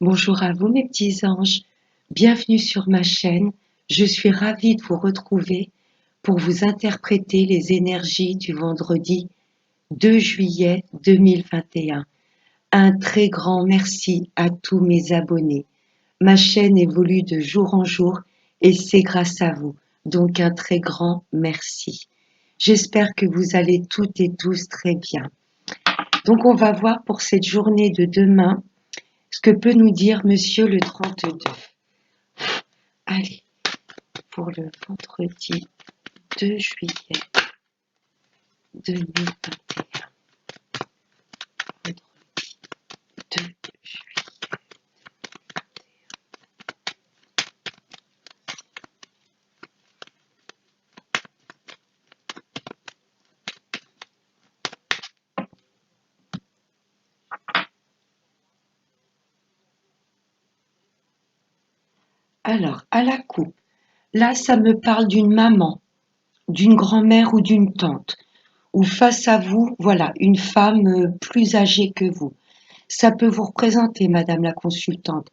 Bonjour à vous mes petits anges, bienvenue sur ma chaîne. Je suis ravie de vous retrouver pour vous interpréter les énergies du vendredi 2 juillet 2021. Un très grand merci à tous mes abonnés. Ma chaîne évolue de jour en jour et c'est grâce à vous. Donc un très grand merci. J'espère que vous allez toutes et tous très bien. Donc on va voir pour cette journée de demain ce que peut nous dire Monsieur le 32. Allez, pour le vendredi 2 juillet 2021. Vendredi 2 juillet. Alors, à la coupe, là, ça me parle d'une maman, d'une grand-mère ou d'une tante, ou face à vous, voilà, une femme plus âgée que vous. Ça peut vous représenter, Madame la consultante,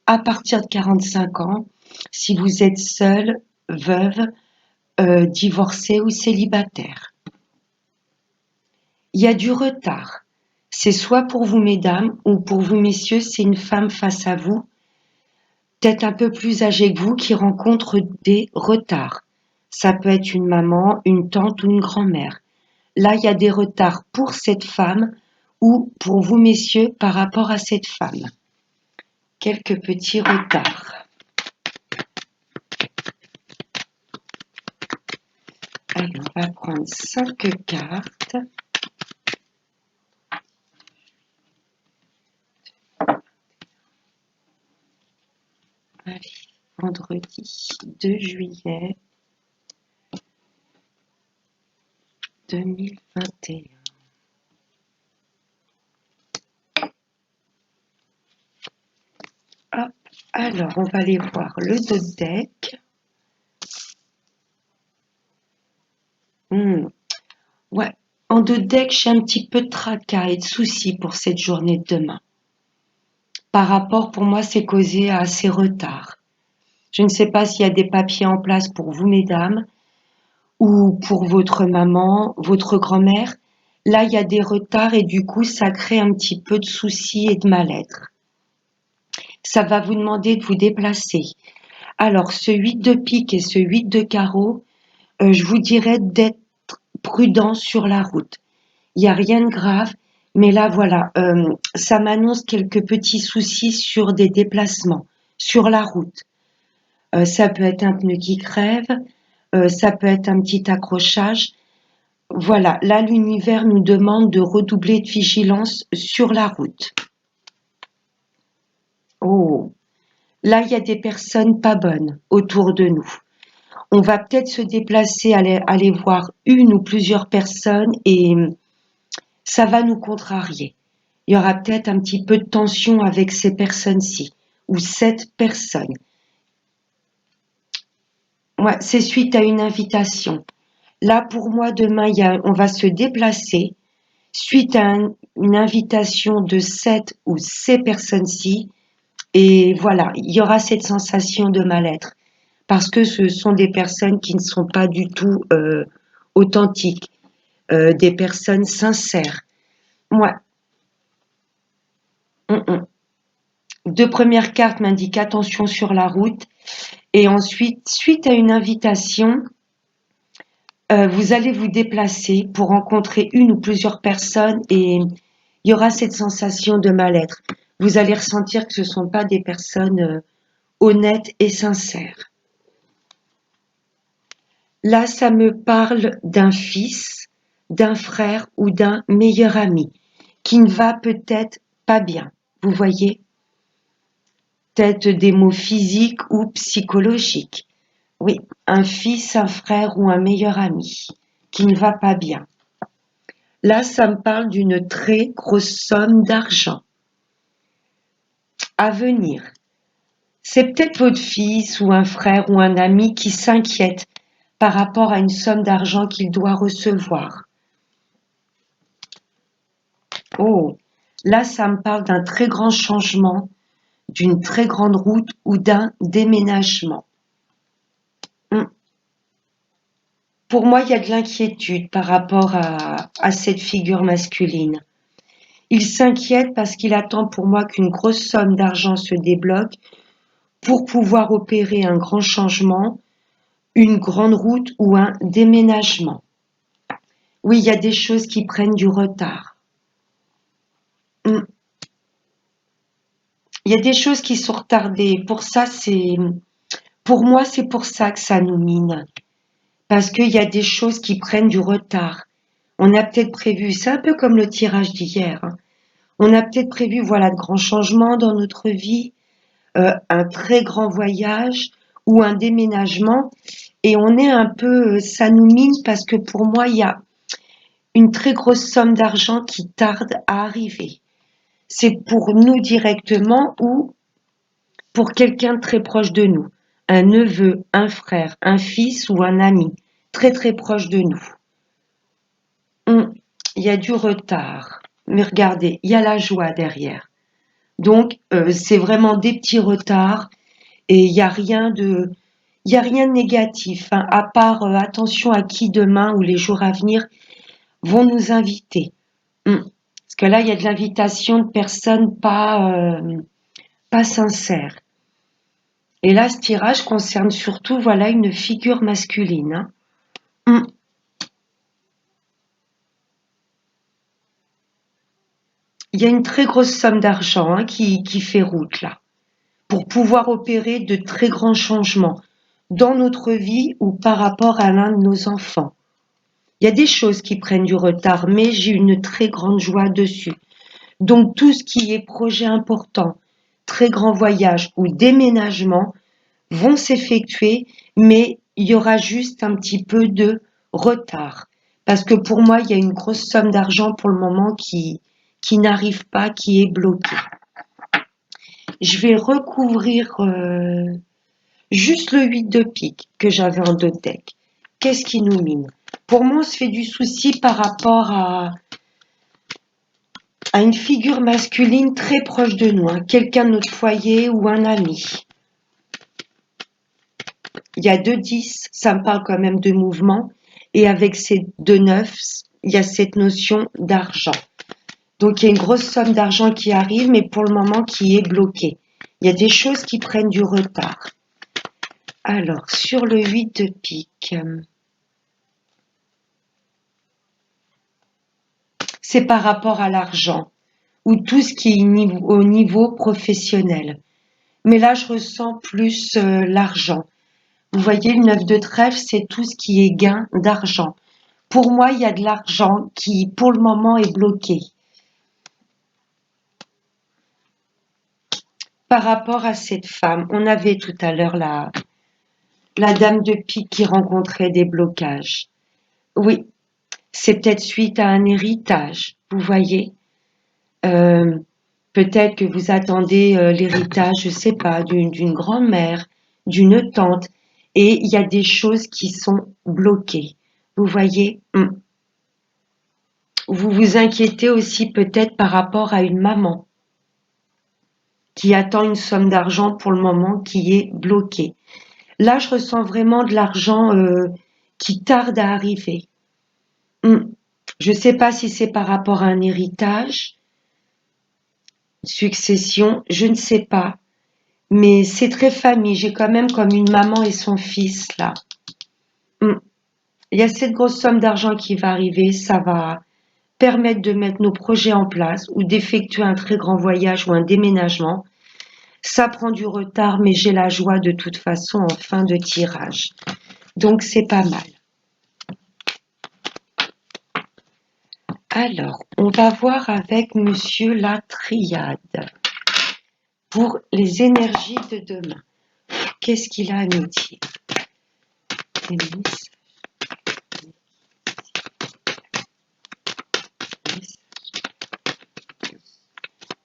à partir de 45 ans, si vous êtes seule, veuve, divorcée ou célibataire. Il y a du retard. C'est soit pour vous, mesdames, ou pour vous, messieurs, c'est une femme face à vous, peut-être un peu plus âgée que vous, qui rencontre des retards. Ça peut être une maman, une tante ou une grand-mère. Là, il y a des retards pour cette femme ou pour vous, messieurs, par rapport à cette femme. Quelques petits retards. Allez, on va prendre 5 cartes. Allez, vendredi 2 juillet 2021. Hop, alors on va aller voir le dos de deck. Ouais, en dos de deck, j'ai un petit peu de tracas et de soucis pour cette journée de demain. Par rapport, pour moi, c'est causé à ces retards. Je ne sais pas s'il y a des papiers en place pour vous, mesdames, ou pour votre maman, votre grand-mère. Là, il y a des retards et du coup, ça crée un petit peu de soucis et de mal-être. Ça va vous demander de vous déplacer. Alors, ce 8 de pique et ce 8 de carreau, je vous dirais d'être prudent sur la route. Il n'y a rien de grave, mais là, voilà, ça m'annonce quelques petits soucis sur des déplacements, sur la route. Ça peut être un pneu qui crève, ça peut être un petit accrochage. Voilà, là, l'univers nous demande de redoubler de vigilance sur la route. Oh, là, il y a des personnes pas bonnes autour de nous. On va peut-être se déplacer, aller voir une ou plusieurs personnes et ça va nous contrarier. Il y aura peut-être un petit peu de tension avec ces personnes-ci ou cette personne. Ouais, c'est suite à une invitation. Là, pour moi, demain, on va se déplacer suite à une invitation de cette ou ces personnes-ci. Et voilà, il y aura cette sensation de mal-être parce que ce sont des personnes qui ne sont pas du tout authentiques, des personnes sincères. Moi, deux premières cartes m'indiquent attention sur la route. Et ensuite, suite à une invitation, vous allez vous déplacer pour rencontrer une ou plusieurs personnes et il y aura cette sensation de mal-être. Vous allez ressentir que ce ne sont pas des personnes honnêtes et sincères. Là, ça me parle d'un fils, d'un frère ou d'un meilleur ami qui ne va peut-être pas bien. Vous voyez? Peut-être des maux physiques ou psychologiques. Oui, un fils, un frère ou un meilleur ami qui ne va pas bien. Là, ça me parle d'une très grosse somme d'argent à venir. C'est peut-être votre fils ou un frère ou un ami qui s'inquiète par rapport à une somme d'argent qu'il doit recevoir. Oh, là, ça me parle d'un très grand changement, d'une très grande route ou d'un déménagement. Pour moi, il y a de l'inquiétude par rapport à cette figure masculine. Il s'inquiète parce qu'il attend pour moi qu'une grosse somme d'argent se débloque pour pouvoir opérer un grand changement, une grande route ou un déménagement. Oui, il y a des choses qui prennent du retard. Il y a des choses qui sont retardées. Pour moi, c'est pour ça que ça nous mine. Parce qu'il y a des choses qui prennent du retard. On a peut-être prévu, c'est un peu comme le tirage d'hier, hein. On a peut-être prévu, voilà, de grands changements dans notre vie, un très grand voyage ou un déménagement. Et on est un peu, ça nous mine parce que pour moi, il y a une très grosse somme d'argent qui tarde à arriver. C'est pour nous directement ou pour quelqu'un de très proche de nous, un neveu, un frère, un fils ou un ami, très très proche de nous. Il y a du retard, mais regardez, il y a la joie derrière. Donc, c'est vraiment des petits retards et il y a rien de négatif, hein, à part attention à qui demain ou les jours à venir vont nous inviter. Parce que là, il y a de l'invitation de personnes pas sincères. Et là, ce tirage concerne surtout, voilà, une figure masculine, hein. Il y a une très grosse somme d'argent, hein, qui fait route là, pour pouvoir opérer de très grands changements dans notre vie ou par rapport à l'un de nos enfants. Il y a des choses qui prennent du retard, mais j'ai une très grande joie dessus. Donc tout ce qui est projet important, très grand voyage ou déménagement vont s'effectuer, mais il y aura juste un petit peu de retard. Parce que pour moi, il y a une grosse somme d'argent pour le moment qui n'arrive pas, qui est bloquée. Je vais recouvrir juste le 8 de pique que j'avais en dos de deck. Qu'est-ce qui nous mine? Pour moi, on se fait du souci par rapport à une figure masculine très proche de nous, hein, quelqu'un de notre foyer ou un ami. Il y a 2 10, ça me parle quand même de mouvement. Et avec ces 2 9, il y a cette notion d'argent. Donc il y a une grosse somme d'argent qui arrive, mais pour le moment qui est bloquée. Il y a des choses qui prennent du retard. Alors, sur le 8 de pique, c'est par rapport à l'argent ou tout ce qui est au niveau professionnel. Mais là, je ressens plus l'argent. Vous voyez, le 9 de trèfle, c'est tout ce qui est gain d'argent. Pour moi, il y a de l'argent qui, pour le moment, est bloqué. Par rapport à cette femme, on avait tout à l'heure la dame de pique qui rencontrait des blocages. Oui, c'est peut-être suite à un héritage, vous voyez. Euh, Peut-être que vous attendez l'héritage, je sais pas, d'une grand-mère, d'une tante, et il y a des choses qui sont bloquées. Vous voyez. Vous vous inquiétez aussi peut-être par rapport à une maman qui attend une somme d'argent pour le moment qui est bloquée. Là, je ressens vraiment de l'argent qui tarde à arriver. Je ne sais pas si c'est par rapport à un héritage, succession, je ne sais pas. Mais c'est très famille. J'ai quand même comme une maman et son fils là. Il y a cette grosse somme d'argent qui va arriver. Ça va permettre de mettre nos projets en place ou d'effectuer un très grand voyage ou un déménagement. Ça prend du retard, mais j'ai la joie de toute façon en fin de tirage. Donc c'est pas mal. Alors, on va voir avec Monsieur la Triade pour les énergies de demain. Qu'est-ce qu'il a à nous dire?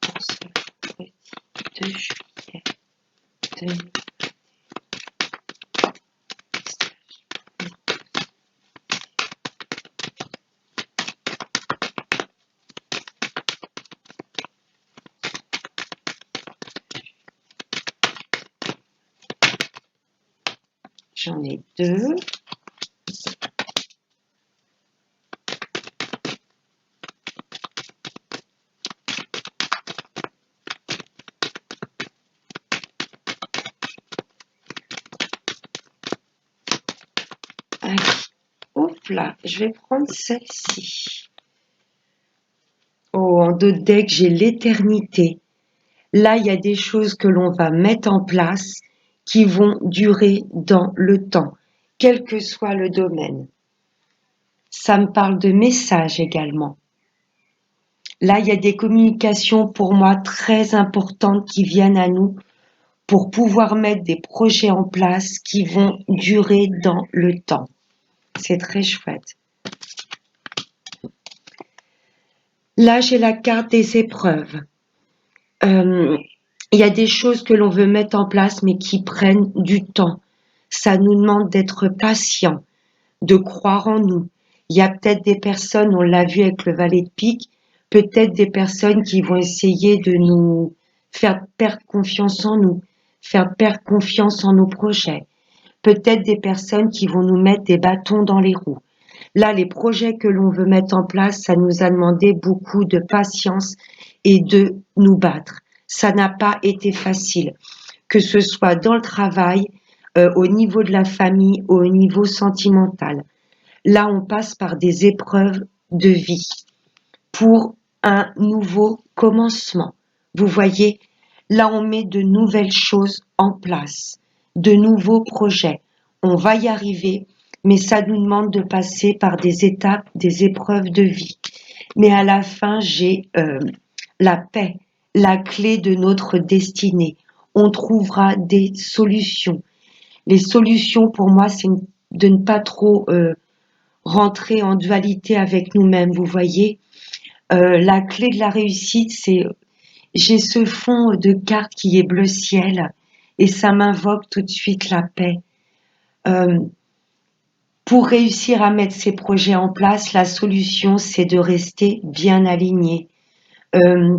Pour ce petit 2 juillet 2020. J'en ai deux. Allez, hop là, je vais prendre celle-ci. Oh, en dos de deck, j'ai l'éternité. Là, il y a des choses que l'on va mettre en place qui vont durer dans le temps, quel que soit le domaine. Ça me parle de messages également. Là, il y a des communications pour moi très importantes qui viennent à nous pour pouvoir mettre des projets en place qui vont durer dans le temps. C'est très chouette. Là, j'ai la carte des épreuves. Il y a des choses que l'on veut mettre en place mais qui prennent du temps. Ça nous demande d'être patient, de croire en nous. Il y a peut-être des personnes, on l'a vu avec le valet de pique, peut-être des personnes qui vont essayer de nous faire perdre confiance en nous, faire perdre confiance en nos projets. Peut-être des personnes qui vont nous mettre des bâtons dans les roues. Là, les projets que l'on veut mettre en place, ça nous a demandé beaucoup de patience et de nous battre. Ça n'a pas été facile, que ce soit dans le travail, au niveau de la famille, au niveau sentimental. Là, on passe par des épreuves de vie pour un nouveau commencement. Vous voyez, là, on met de nouvelles choses en place, de nouveaux projets. On va y arriver, mais ça nous demande de passer par des étapes, des épreuves de vie. Mais à la fin, j'ai la paix, la clé de notre destinée. On trouvera des solutions. Les solutions, pour moi, c'est de ne pas trop rentrer en dualité avec nous-mêmes. Vous voyez, la clé de la réussite, c'est j'ai ce fond de cartes qui est bleu ciel et ça m'invoque tout de suite la paix. Euh, pour réussir à mettre ces projets en place, la solution, c'est de rester bien aligné, euh,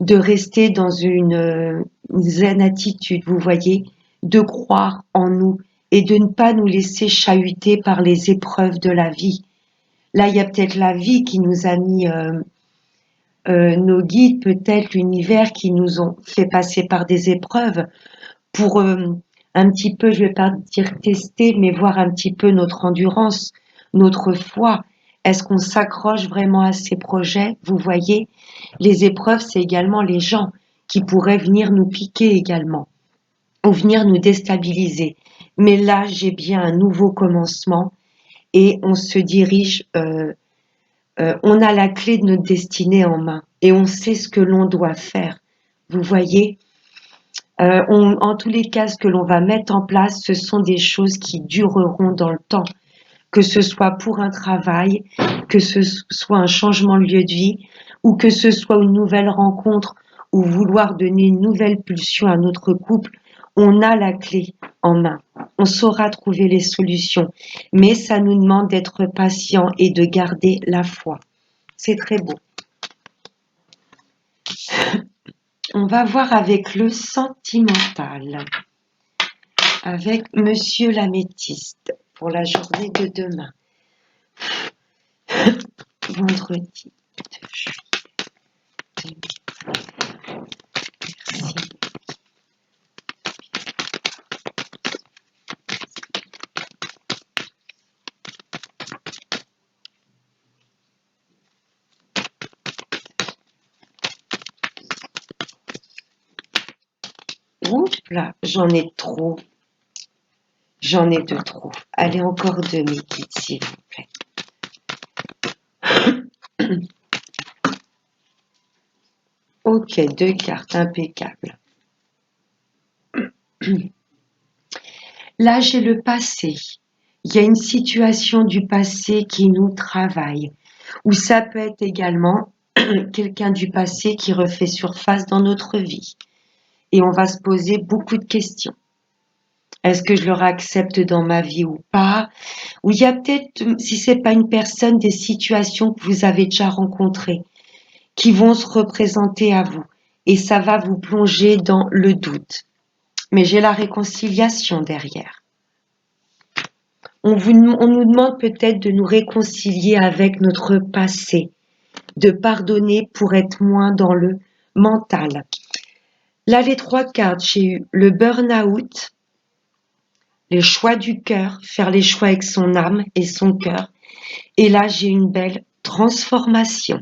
de rester dans une zen attitude, vous voyez, de croire en nous et de ne pas nous laisser chahuter par les épreuves de la vie. Là, il y a peut-être la vie qui nous a mis nos guides, peut-être l'univers qui nous ont fait passer par des épreuves pour un petit peu, je vais pas dire tester, mais voir un petit peu notre endurance, notre foi. Est-ce qu'on s'accroche vraiment à ces projets? Vous voyez, les épreuves, c'est également les gens qui pourraient venir nous piquer également ou venir nous déstabiliser. Mais là, j'ai bien un nouveau commencement et on se dirige, on a la clé de notre destinée en main et on sait ce que l'on doit faire. Vous voyez, en tous les cas, ce que l'on va mettre en place, ce sont des choses qui dureront dans le temps, que ce soit pour un travail, que ce soit un changement de lieu de vie, ou que ce soit une nouvelle rencontre, ou vouloir donner une nouvelle pulsion à notre couple. On a la clé en main. On saura trouver les solutions. Mais ça nous demande d'être patient et de garder la foi. C'est très beau. On va voir avec le sentimental, avec Monsieur l'améthyste pour la journée de demain. Vendredi 2 juillet 2020. Merci. Oups là, j'en ai trop. J'en ai de trop. Allez, encore deux, mes guides, s'il vous plaît. Ok, deux cartes, impeccable. Là, j'ai le passé. Il y a une situation du passé qui nous travaille. Ou ça peut être également quelqu'un du passé qui refait surface dans notre vie. Et on va se poser beaucoup de questions. Est-ce que je le accepte dans ma vie ou pas? Ou il y a peut-être, si c'est pas une personne, des situations que vous avez déjà rencontrées qui vont se représenter à vous. Et ça va vous plonger dans le doute. Mais j'ai la réconciliation derrière. On nous demande peut-être de nous réconcilier avec notre passé, de pardonner pour être moins dans le mental. Là, les 3 cartes, j'ai eu le burn-out, les choix du cœur, faire les choix avec son âme et son cœur. Et là, j'ai une belle transformation.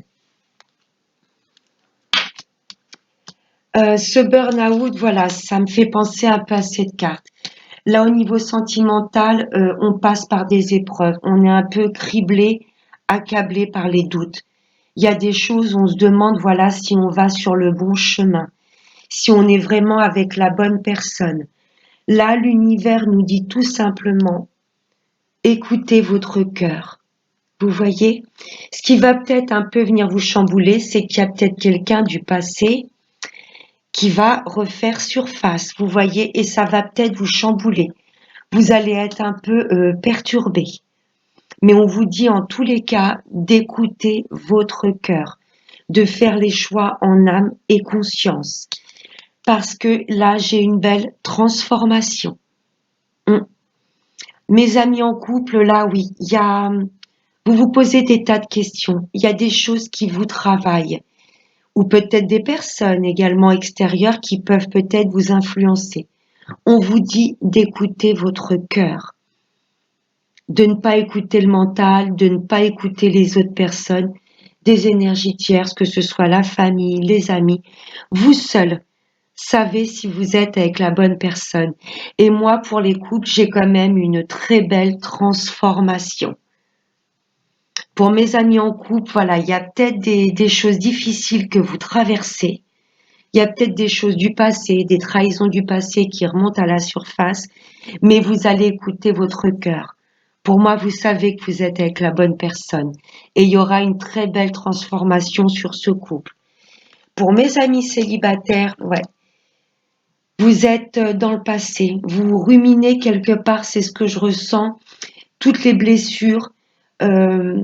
Ce burn-out, voilà, ça me fait penser un peu à cette carte. Là, au niveau sentimental, on passe par des épreuves. On est un peu criblé, accablé par les doutes. Il y a des choses où on se demande, voilà, si on va sur le bon chemin, si on est vraiment avec la bonne personne. Là, l'univers nous dit tout simplement, écoutez votre cœur. Vous voyez? Ce qui va peut-être un peu venir vous chambouler, c'est qu'il y a peut-être quelqu'un du passé qui va refaire surface, vous voyez, et ça va peut-être vous chambouler. Vous allez être un peu perturbé. Mais on vous dit en tous les cas d'écouter votre cœur, de faire les choix en âme et conscience. Parce que là, j'ai une belle transformation. Mes amis en couple, là, oui, vous vous posez des tas de questions. Il y a des choses qui vous travaillent. Ou peut-être des personnes également extérieures qui peuvent peut-être vous influencer. On vous dit d'écouter votre cœur, de ne pas écouter le mental, de ne pas écouter les autres personnes, des énergies tierces, que ce soit la famille, les amis. Vous seul savez si vous êtes avec la bonne personne. Et moi, pour les couples, j'ai quand même une très belle transformation. Pour mes amis en couple, voilà, il y a peut-être des choses difficiles que vous traversez. Il y a peut-être des choses du passé, des trahisons du passé qui remontent à la surface, mais vous allez écouter votre cœur. Pour moi, vous savez que vous êtes avec la bonne personne et il y aura une très belle transformation sur ce couple. Pour mes amis célibataires, ouais, vous êtes dans le passé, vous ruminez quelque part, c'est ce que je ressens, toutes les blessures, euh,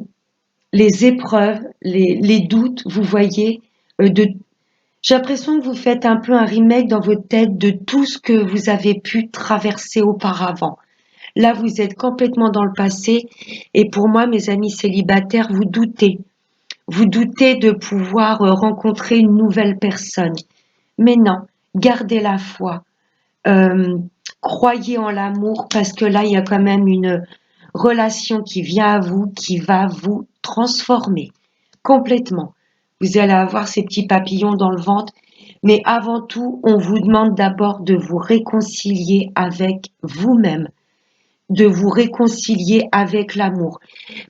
les épreuves, les doutes, vous voyez, j'ai l'impression que vous faites un peu un remake dans votre tête de tout ce que vous avez pu traverser auparavant. Là, vous êtes complètement dans le passé et pour moi, mes amis célibataires, vous doutez. Vous doutez de pouvoir rencontrer une nouvelle personne. Mais non, gardez la foi. Euh, Croyez en l'amour parce que là, il y a quand même une relation qui vient à vous, qui va vous transformer complètement. Vous allez avoir ces petits papillons dans le ventre, mais avant tout, on vous demande d'abord de vous réconcilier avec vous-même, de vous réconcilier avec l'amour.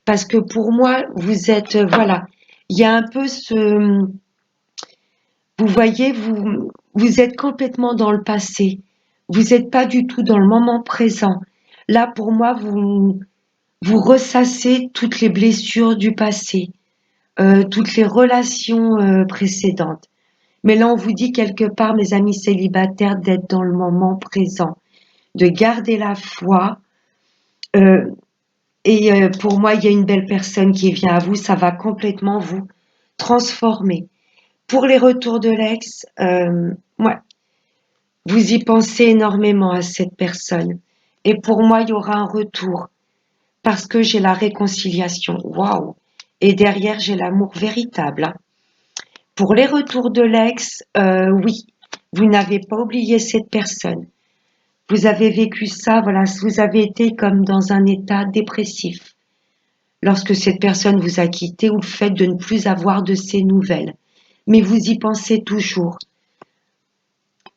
Parce que pour moi, vous êtes, voilà, il y a un peu vous voyez, vous êtes complètement dans le passé. Vous n'êtes pas du tout dans le moment présent. Là, pour moi, vous ressassez toutes les blessures du passé, toutes les relations précédentes. Mais là, on vous dit quelque part, mes amis célibataires, d'être dans le moment présent, de garder la foi. euh, pour moi, il y a une belle personne qui vient à vous, ça va complètement vous transformer. Pour les retours de l'ex, ouais, vous y pensez énormément à cette personne. Et pour moi, il y aura un retour parce que j'ai la réconciliation. Waouh! Et derrière, j'ai l'amour véritable, hein. Pour les retours de l'ex, oui, vous n'avez pas oublié cette personne. Vous avez vécu ça, voilà, vous avez été comme dans un état dépressif lorsque cette personne vous a quitté ou le fait de ne plus avoir de ses nouvelles. Mais vous y pensez toujours.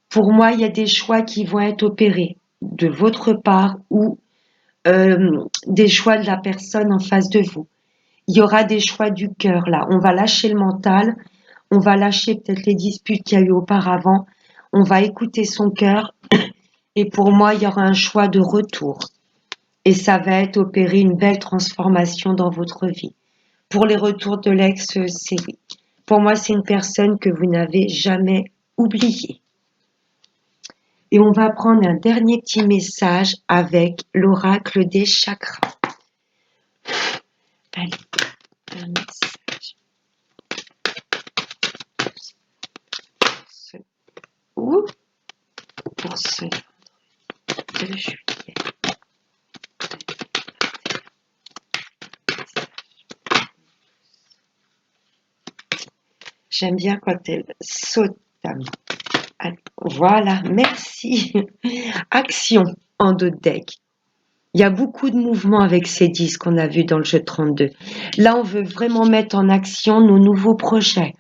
Pour moi, il y a des choix qui vont être opérés de votre part ou des choix de la personne en face de vous. Il y aura des choix du cœur là. On va lâcher le mental, on va lâcher peut-être les disputes qu'il y a eu auparavant, on va écouter son cœur et pour moi, il y aura un choix de retour. Et ça va être opérer une belle transformation dans votre vie. Pour les retours de l'ex, c'est oui. Pour moi, c'est une personne que vous n'avez jamais oubliée. Et on va prendre un dernier petit message avec l'oracle des chakras. Allez, un message. Ou pour ce 2 juillet. J'aime bien quand elle saute. Voilà, merci. Action en dos de deck. Il y a beaucoup de mouvements avec ces 10 qu'on a vus dans le jeu 32. Là, on veut vraiment mettre en action nos nouveaux projets.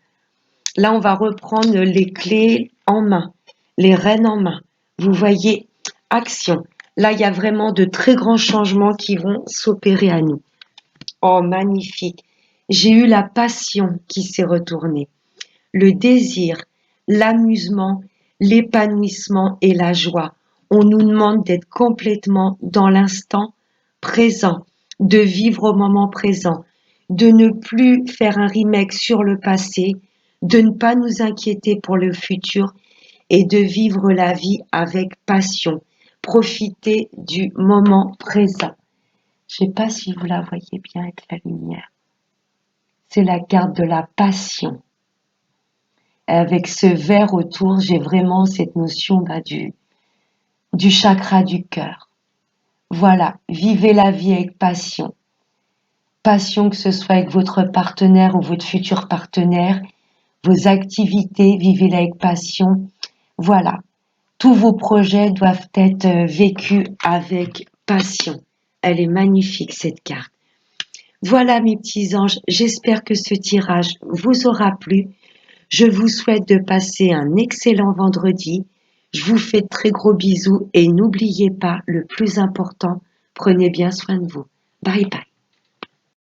Là, on va reprendre les clés en main, les rênes en main. Vous voyez, action. Là, il y a vraiment de très grands changements qui vont s'opérer à nous. Oh, magnifique. J'ai eu la passion qui s'est retournée, le désir, l'amusement, l'épanouissement et la joie. On nous demande d'être complètement dans l'instant présent, de vivre au moment présent, de ne plus faire un remake sur le passé, de ne pas nous inquiéter pour le futur et de vivre la vie avec passion. Profiter du moment présent. Je ne sais pas si vous la voyez bien avec la lumière. C'est la carte de la passion. Avec ce vert autour, j'ai vraiment cette notion du chakra du cœur. Voilà, vivez la vie avec passion. Passion que ce soit avec votre partenaire ou votre futur partenaire, vos activités, vivez-la avec passion. Voilà, tous vos projets doivent être vécus avec passion. Elle est magnifique cette carte. Voilà mes petits anges, j'espère que ce tirage vous aura plu. Je vous souhaite de passer un excellent vendredi. Je vous fais de très gros bisous et n'oubliez pas, le plus important, prenez bien soin de vous. Bye bye.